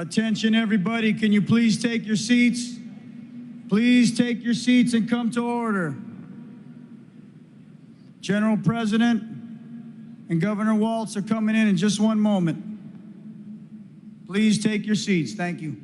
Attention, everybody. Can you please take your seats? Please take your seats and come to order. General President and Governor Walz are coming in just one moment. Please take your seats. Thank you.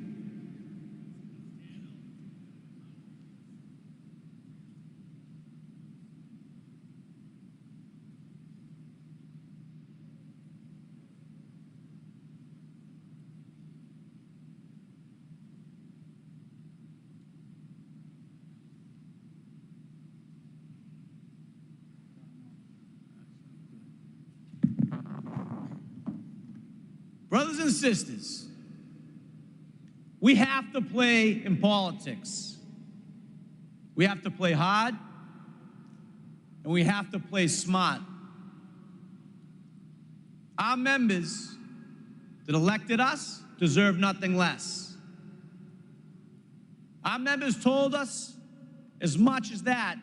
Brothers and sisters, we have to play in politics. We have to play hard, and we have to play smart. Our members that elected us deserve nothing less. Our members told us as much as that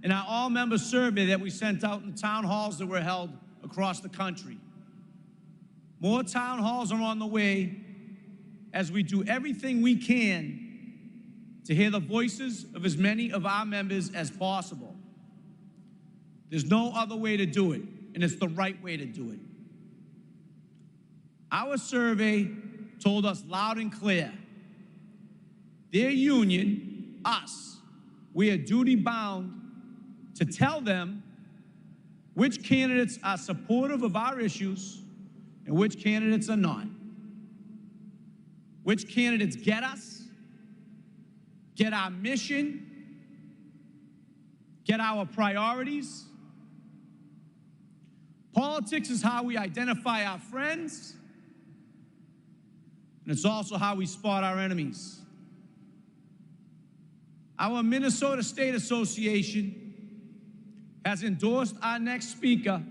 in our all-member survey that we sent out in the town halls that were held across the country. More town halls are on the way as we do everything we can to hear the voices of as many of our members as possible. There's no other way to do it, and it's the right way to do it. Our survey told us loud and clear, their union, us, we are duty-bound to tell them which candidates are supportive of our issues and which candidates are not. Which candidates get us, get our mission, get our priorities. Politics is how we identify our friends, and it's also how we spot our enemies. Our Minnesota State Association has endorsed our next speaker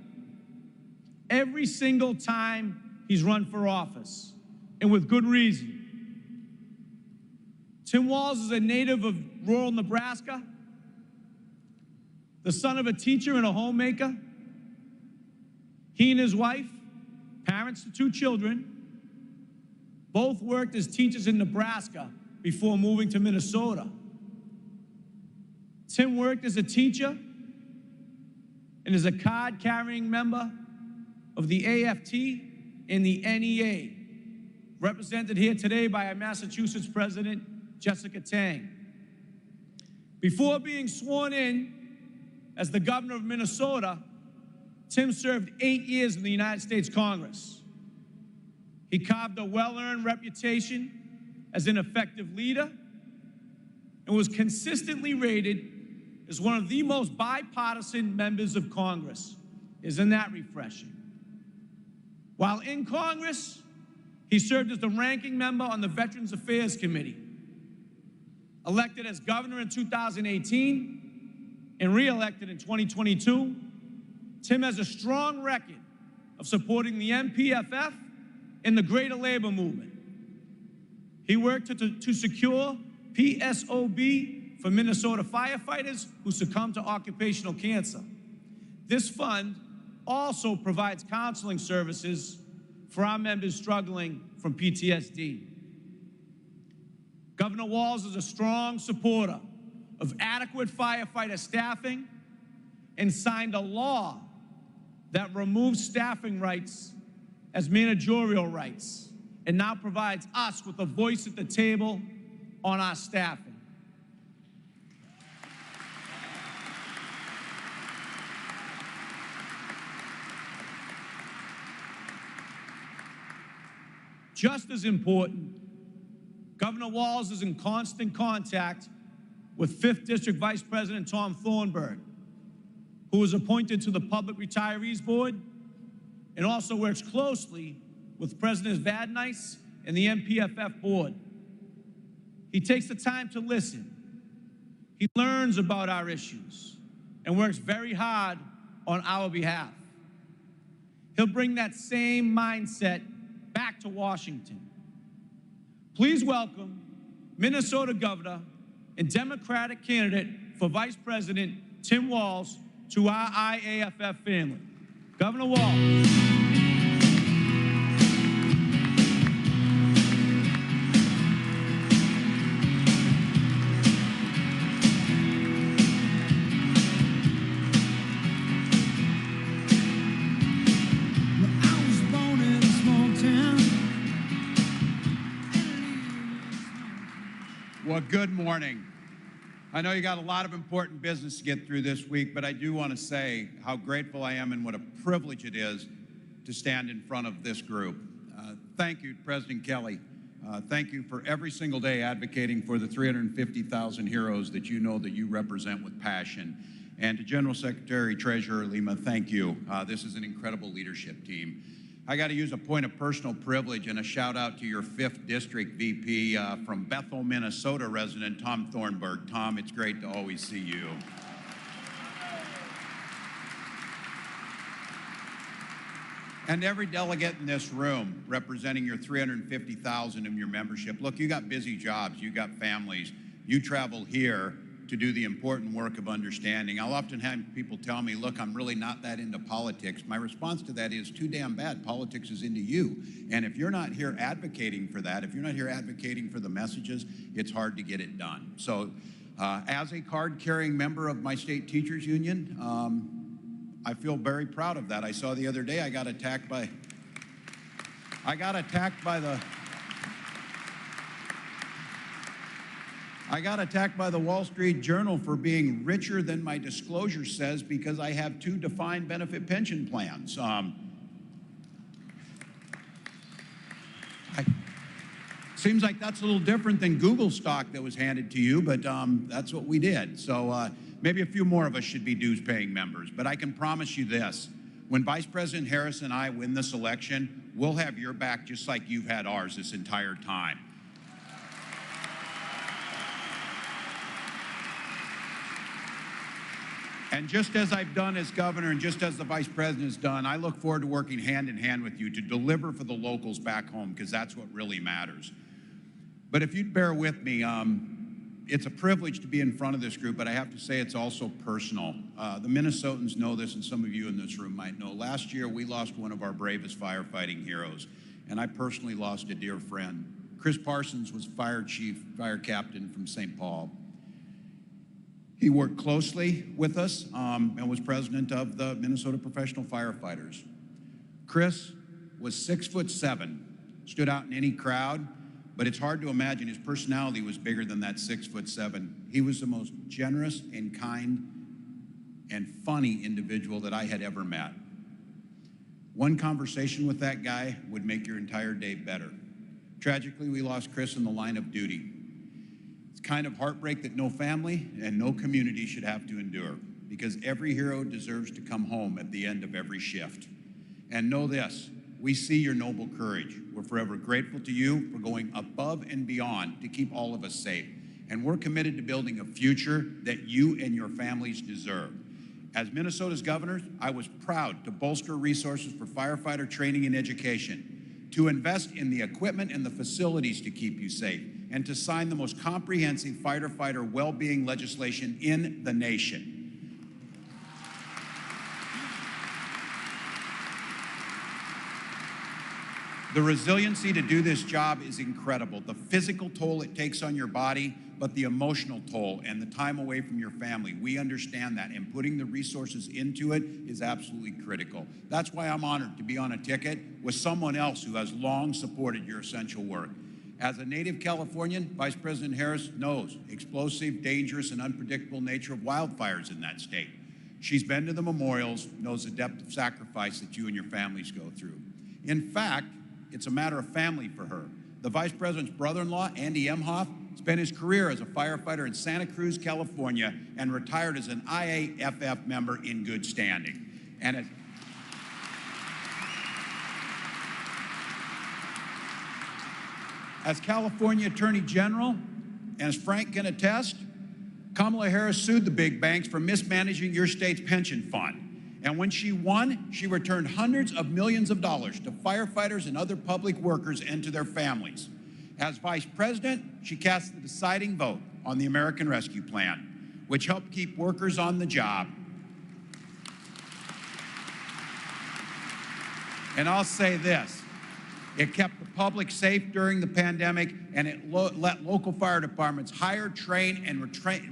every single time he's run for office, and with good reason. Tim Walz is a native of rural Nebraska, the son of a teacher and a homemaker. He and his wife, parents parents to 2 children. Both worked as teachers in Nebraska before moving to Minnesota. Tim worked as a teacher and is a card-carrying member of the AFT and the NEA, represented here today by our Massachusetts President, Jessica Tang. Before being sworn in as the governor of Minnesota, Tim served 8 years in the United States Congress. He carved a well-earned reputation as an effective leader and was consistently rated as one of the most bipartisan members of Congress. Isn't that refreshing? While in Congress, he served as the ranking member on the Veterans Affairs Committee. Elected as governor in 2018 and re-elected in 2022, Tim has a strong record of supporting the MPFF and the greater labor movement. He worked to secure PSOB for Minnesota firefighters who succumbed to occupational cancer. This fund also provides counseling services for our members struggling from PTSD. Governor Walz is a strong supporter of adequate firefighter staffing and signed a law that removes staffing rights as managerial rights and now provides us with a voice at the table on our staffing. Just as important, Governor Walz is in constant contact with 5th District Vice President Tom Thornburg, who was appointed to the Public Retirees Board and also works closely with President Vadnais and the MPFF Board. He takes the time to listen. He learns about our issues and works very hard on our behalf. He'll bring that same mindset back to Washington. Please welcome Minnesota Governor and Democratic candidate for Vice President Tim Walz to our IAFF family. Governor Walz. Well, good morning. I know you got a lot of important business to get through this week, but I do want to say how grateful I am and what a privilege it is to stand in front of this group. Thank you, President Kelly. Thank you for every single day advocating for the 350,000 heroes that you know that you represent with passion. And to General Secretary Treasurer Lima, thank you. This is an incredible leadership team. I got to use a point of personal privilege and a shout out to your 5th District VP from Bethel, Minnesota resident, Tom Thornburg. Tom, it's great to always see you. And every delegate in this room representing your 350,000 of your membership. Look, you got busy jobs, you got families. You travel here to do the important work of understanding. I'll often have people tell me, look, I'm really not that into politics. My response to that is too damn bad. Politics is into you. And if you're not here advocating for that, if you're not here advocating for the messages, it's hard to get it done. So as a card-carrying member of my state teachers union, I feel very proud of that. I saw the other day I got attacked by the Wall Street Journal for being richer than my disclosure says because I have 2 defined benefit pension plans. Seems like that's a little different than Google stock that was handed to you, but that's what we did. So maybe a few more of us should be dues-paying members. But I can promise you this, when Vice President Harris and I win this election, we'll have your back just like you've had ours this entire time. And just as I've done as governor and just as the vice president has done, I look forward to working hand in hand with you to deliver for the locals back home, because that's what really matters. But if you'd bear with me, It's a privilege to be in front of this group, but I have to say it's also personal. The Minnesotans know this, and some of you in this room might know. Last year, we lost one of our bravest firefighting heroes, and I personally lost a dear friend. Chris Parsons was fire chief, fire captain from St. Paul. He worked closely with us and was president of the Minnesota Professional Firefighters. Chris was 6'7", stood out in any crowd, but it's hard to imagine his personality was bigger than that 6'7". He was the most generous and kind and funny individual that I had ever met. One conversation with that guy would make your entire day better. Tragically, we lost Chris in the line of duty. It's kind of heartbreak that no family and no community should have to endure, because every hero deserves to come home at the end of every shift. And know this, we see your noble courage. We're forever grateful to you for going above and beyond to keep all of us safe. And we're committed to building a future that you and your families deserve. As Minnesota's governor, I was proud to bolster resources for firefighter training and education, to invest in the equipment and the facilities to keep you safe, and to sign the most comprehensive firefighter well-being legislation in the nation. The resiliency to do this job is incredible. The physical toll it takes on your body, but the emotional toll and the time away from your family. We understand that, and putting the resources into it is absolutely critical. That's why I'm honored to be on a ticket with someone else who has long supported your essential work. As a native Californian, Vice President Harris knows explosive, dangerous, and unpredictable nature of wildfires in that state. She's been to the memorials, knows the depth of sacrifice that you and your families go through. In fact, it's a matter of family for her. The Vice President's brother-in-law, Andy Emhoff, spent his career as a firefighter in Santa Cruz, California, and retired as an IAFF member in good standing. And as California Attorney General, and as Frank can attest, Kamala Harris sued the big banks for mismanaging your state's pension fund. And when she won, she returned hundreds of millions of dollars to firefighters and other public workers and to their families. As Vice President, she cast the deciding vote on the American Rescue Plan, which helped keep workers on the job. And I'll say this, it kept the public safe during the pandemic, and it let local fire departments hire, train, and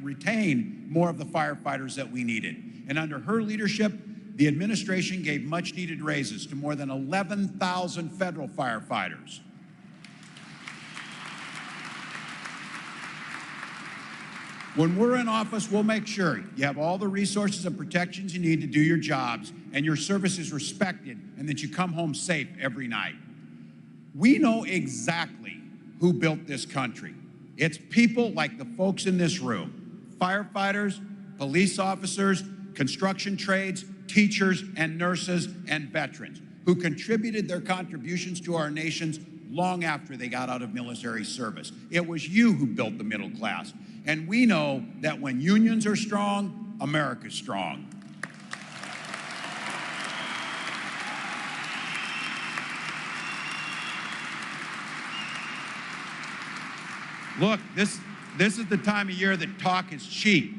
retain more of the firefighters that we needed. And under her leadership, the administration gave much-needed raises to more than 11,000 federal firefighters. When we're in office, we'll make sure you have all the resources and protections you need to do your jobs, and your service is respected, and that you come home safe every night. We know exactly who built this country. It's people like the folks in this room, firefighters, police officers, construction trades, teachers and nurses and veterans who contributed their contributions to our nations long after they got out of military service. It was you who built the middle class. And we know that when unions are strong, America's strong. Look, this is the time of year that talk is cheap.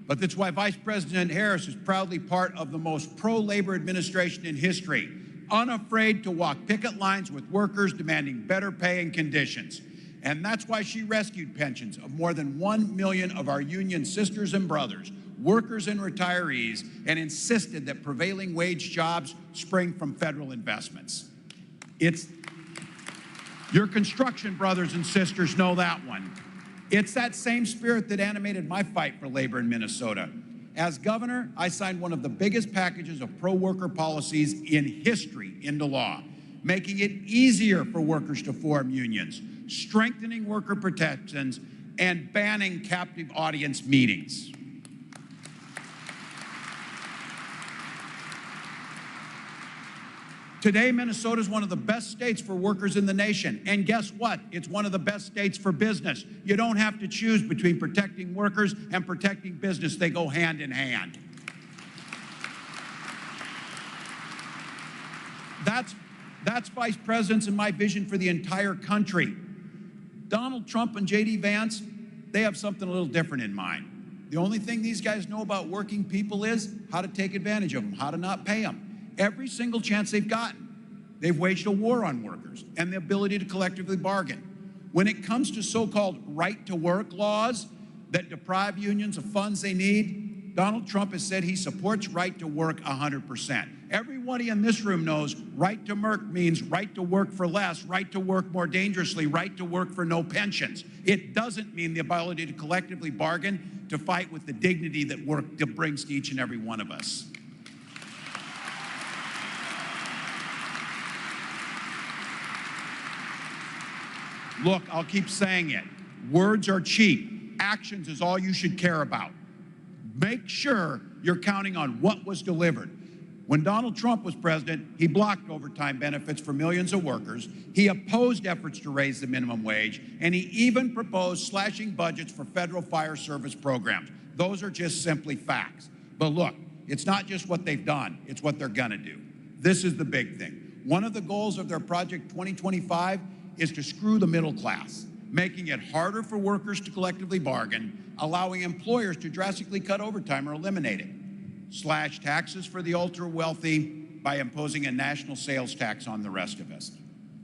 But that's why Vice President Harris is proudly part of the most pro-labor administration in history, unafraid to walk picket lines with workers demanding better pay and conditions. And that's why she rescued pensions of more than 1 million of our union sisters and brothers, workers and retirees, and insisted that prevailing wage jobs spring from federal investments. Your construction brothers and sisters know that one. It's that same spirit that animated my fight for labor in Minnesota. As governor, I signed one of the biggest packages of pro-worker policies in history into law, making it easier for workers to form unions, strengthening worker protections, and banning captive audience meetings. Today, Minnesota is one of the best states for workers in the nation. And guess what? It's one of the best states for business. You don't have to choose between protecting workers and protecting business. They go hand in hand. That's Vice President's and my vision for the entire country. Donald Trump and J.D. Vance, they have something a little different in mind. The only thing these guys know about working people is how to take advantage of them, how to not pay them. Every single chance they've gotten, they've waged a war on workers and the ability to collectively bargain. When it comes to so-called right-to-work laws that deprive unions of funds they need, Donald Trump has said he supports right to work 100%. Everybody in this room knows right to work means right to work for less, right to work more dangerously, right to work for no pensions. It doesn't mean the ability to collectively bargain to fight with the dignity that work brings to each and every one of us. Look, I'll keep saying it. Words are cheap. Actions is all you should care about. Make sure you're counting on what was delivered. When Donald Trump was president, he blocked overtime benefits for millions of workers. He opposed efforts to raise the minimum wage, and he even proposed slashing budgets for federal fire service programs. Those are just simply facts. But look, it's not just what they've done, it's what they're gonna do. This is the big thing. One of the goals of their Project 2025 is to screw the middle class, making it harder for workers to collectively bargain, allowing employers to drastically cut overtime or eliminate it, slash taxes for the ultra-wealthy by imposing a national sales tax on the rest of us.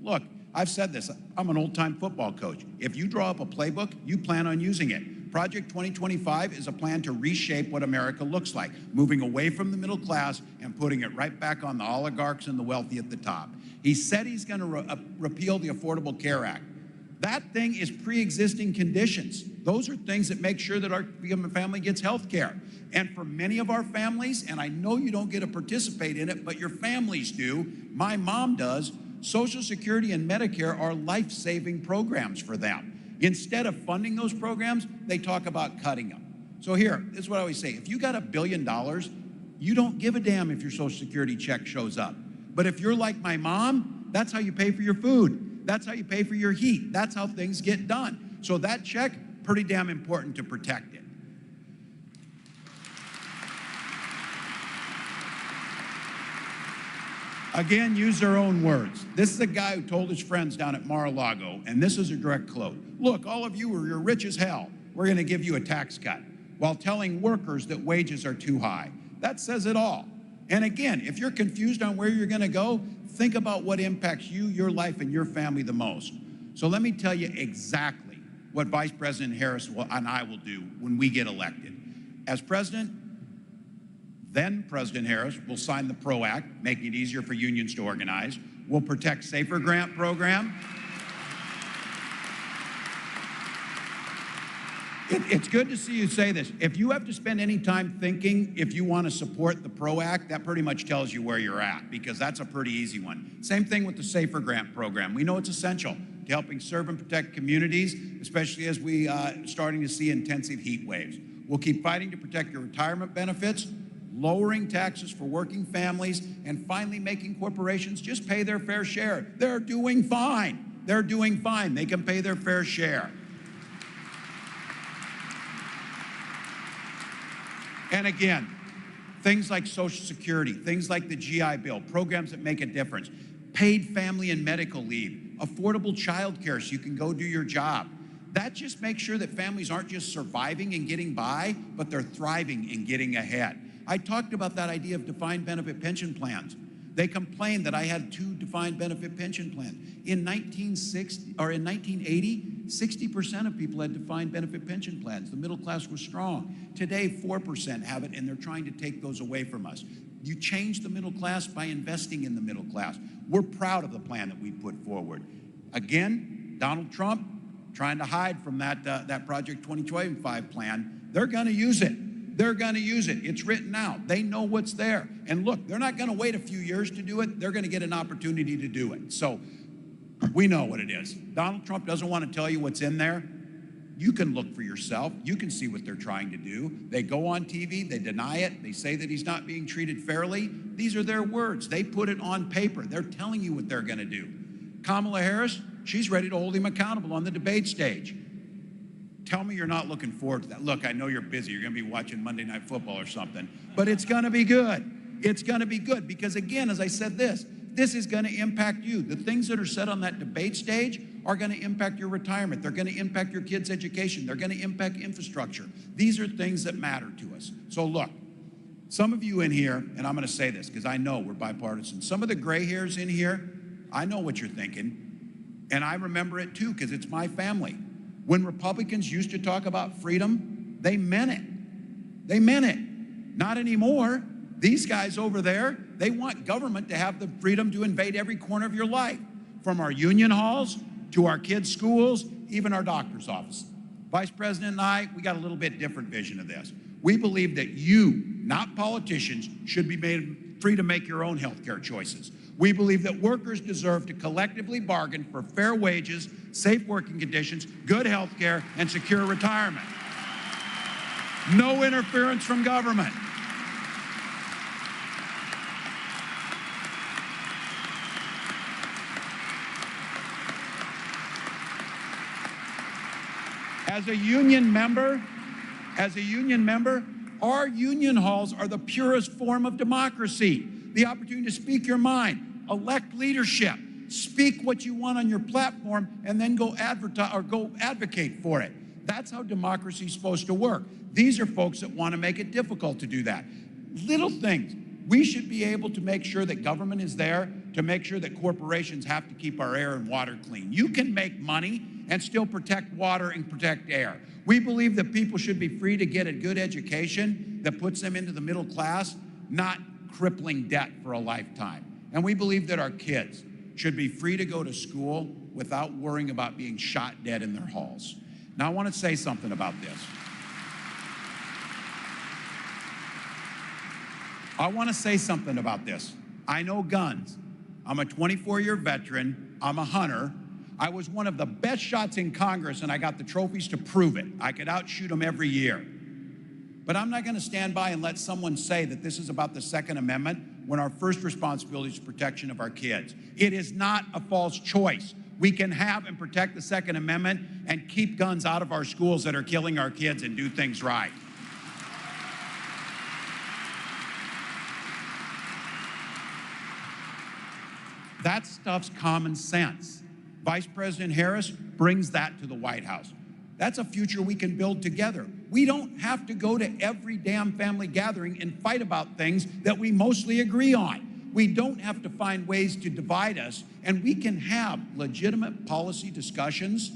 Look, I've said this, I'm an old-time football coach. If you draw up a playbook, you plan on using it. Project 2025 is a plan to reshape what America looks like, moving away from the middle class and putting it right back on the oligarchs and the wealthy at the top. He said he's going to repeal the Affordable Care Act. That thing is pre-existing conditions. Those are things that make sure that our family gets health care. And for many of our families, and I know you don't get to participate in it, but your families do, my mom does, Social Security and Medicare are life-saving programs for them. Instead of funding those programs, they talk about cutting them. So here, this is what I always say. If you got $1 billion, you don't give a damn if your Social Security check shows up. But if you're like my mom, that's how you pay for your food. That's how you pay for your heat. That's how things get done. So that check, pretty damn important to protect it. Again, use their own words. This is a guy who told his friends down at Mar-a-Lago, and this is a direct quote. Look, all of you you're rich as hell. We're gonna give you a tax cut, while telling workers that wages are too high. That says it all. And again, if you're confused on where you're gonna go, think about what impacts you, your life, and your family the most. So let me tell you exactly what Vice President Harris and I will do when we get elected. As president, then President Harris will sign the PRO Act, making it easier for unions to organize. We'll protect Safer Grant program. It's good to see you say this. If you have to spend any time thinking if you want to support the PRO Act, that pretty much tells you where you're at, because that's a pretty easy one. Same thing with the Safer Grant program. We know it's essential to helping serve and protect communities, especially as we starting to see intensive heat waves. We'll keep fighting to protect your retirement benefits, lowering taxes for working families, and finally making corporations just pay their fair share. They're doing fine. They're doing fine. They can pay their fair share. And again, things like Social Security, things like the GI Bill, programs that make a difference, paid family and medical leave, affordable child care so you can go do your job. That just makes sure that families aren't just surviving and getting by, but they're thriving and getting ahead. I talked about that idea of defined benefit pension plans. They complained that I had 2 defined benefit pension plans. In 1980, 60% of people had defined benefit pension plans. The middle class was strong. Today, 4% have it, and they're trying to take those away from us. You change the middle class by investing in the middle class. We're proud of the plan that we put forward. Again, Donald Trump trying to hide from that Project 2025 plan. They're gonna use it. They're gonna use it. It's written out. They know what's there. And look, they're not gonna wait a few years to do it. They're gonna get an opportunity to do it. So we know what it is. Donald Trump doesn't wanna tell you what's in there. You can look for yourself. You can see what they're trying to do. They go on TV, they deny it. They say that he's not being treated fairly. These are their words. They put it on paper. They're telling you what they're gonna do. Kamala Harris, she's ready to hold him accountable on the debate stage. Tell me you're not looking forward to that. Look, I know you're busy. You're going to be watching Monday Night Football or something. But it's going to be good. It's going to be good because, again, as I said this is going to impact you. The things that are said on that debate stage are going to impact your retirement. They're going to impact your kids' education. They're going to impact infrastructure. These are things that matter to us. So look, some of you in here, and I'm going to say this because I know we're bipartisan, some of the gray hairs in here, I know what you're thinking, and I remember it too because it's my family. When Republicans used to talk about freedom, they meant it. They meant it. Not anymore. These guys over there, they want government to have the freedom to invade every corner of your life, from our union halls to our kids' schools, even our doctor's office. Vice President and I, we got a little bit different vision of this. We believe that you, not politicians, should be made free to make your own healthcare choices. We believe that workers deserve to collectively bargain for fair wages, safe working conditions, good health care, and secure retirement. No interference from government. As a union member, our union halls are the purest form of democracy. The opportunity to speak your mind, elect leadership, speak what you want on your platform, and then go advertise or go advocate for it. That's how democracy is supposed to work. These are folks that want to make it difficult to do that. Little things. We should be able to make sure that government is there to make sure that corporations have to keep our air and water clean. You can make money and still protect water and protect air. We believe that people should be free to get a good education that puts them into the middle class, not crippling debt for a lifetime. And we believe that our kids should be free to go to school without worrying about being shot dead in their halls. Now, I want to say something about this. I know guns. I'm a 24-year veteran. I'm a hunter. I was one of the best shots in Congress, and I got the trophies to prove it. I could outshoot them every year. But I'm not going to stand by and let someone say that this is about the Second Amendment when our first responsibility is protection of our kids. It is not a false choice. We can have and protect the Second Amendment and keep guns out of our schools that are killing our kids and do things right. That stuff's common sense. Vice President Harris brings that to the White House. That's a future we can build together. We don't have to go to every damn family gathering and fight about things that we mostly agree on. We don't have to find ways to divide us, and we can have legitimate policy discussions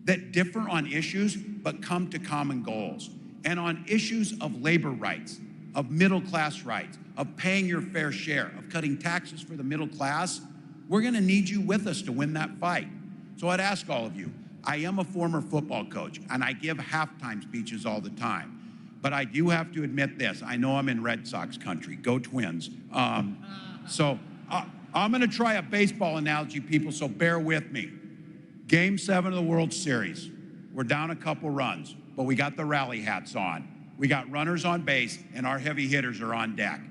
that differ on issues but come to common goals. And on issues of labor rights, of middle class rights, of paying your fair share, of cutting taxes for the middle class, we're gonna need you with us to win that fight. So I'd ask all of you, I am a former football coach, and I give halftime speeches all the time. But I do have to admit this. I know I'm in Red Sox country. Go Twins. So I'm going to try a baseball analogy, people, so bear with me. Game 7 of the World Series. We're down a couple runs, but we got the rally hats on. We got runners on base, and our heavy hitters are on deck.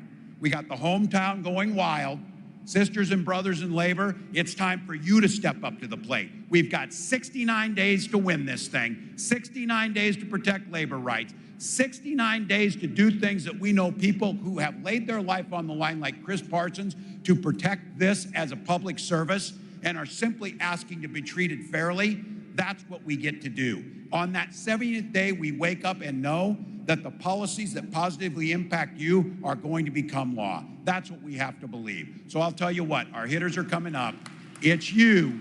We got the hometown going wild. Sisters and brothers in labor, it's time for you to step up to the plate. We've got 69 days to win this thing, 69 days to protect labor rights, 69 days to do things that we know people who have laid their life on the line, like Chris Parsons, to protect this as a public service and are simply asking to be treated fairly. That's what we get to do. On that 70th day, we wake up and know that the policies that positively impact you are going to become law. That's what we have to believe. So I'll tell you what, our hitters are coming up. It's you.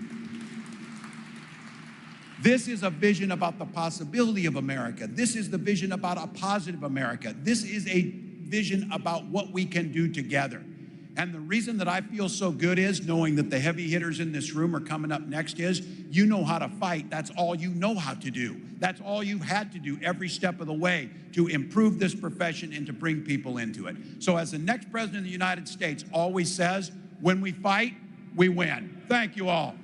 This is a vision about the possibility of America. This is the vision about a positive America. This is a vision about what we can do together. And the reason that I feel so good is knowing that the heavy hitters in this room are coming up next is you know how to fight. That's all you know how to do. That's all you've had to do every step of the way to improve this profession and to bring people into it. So as the next president of the United States always says, when we fight, we win. Thank you all.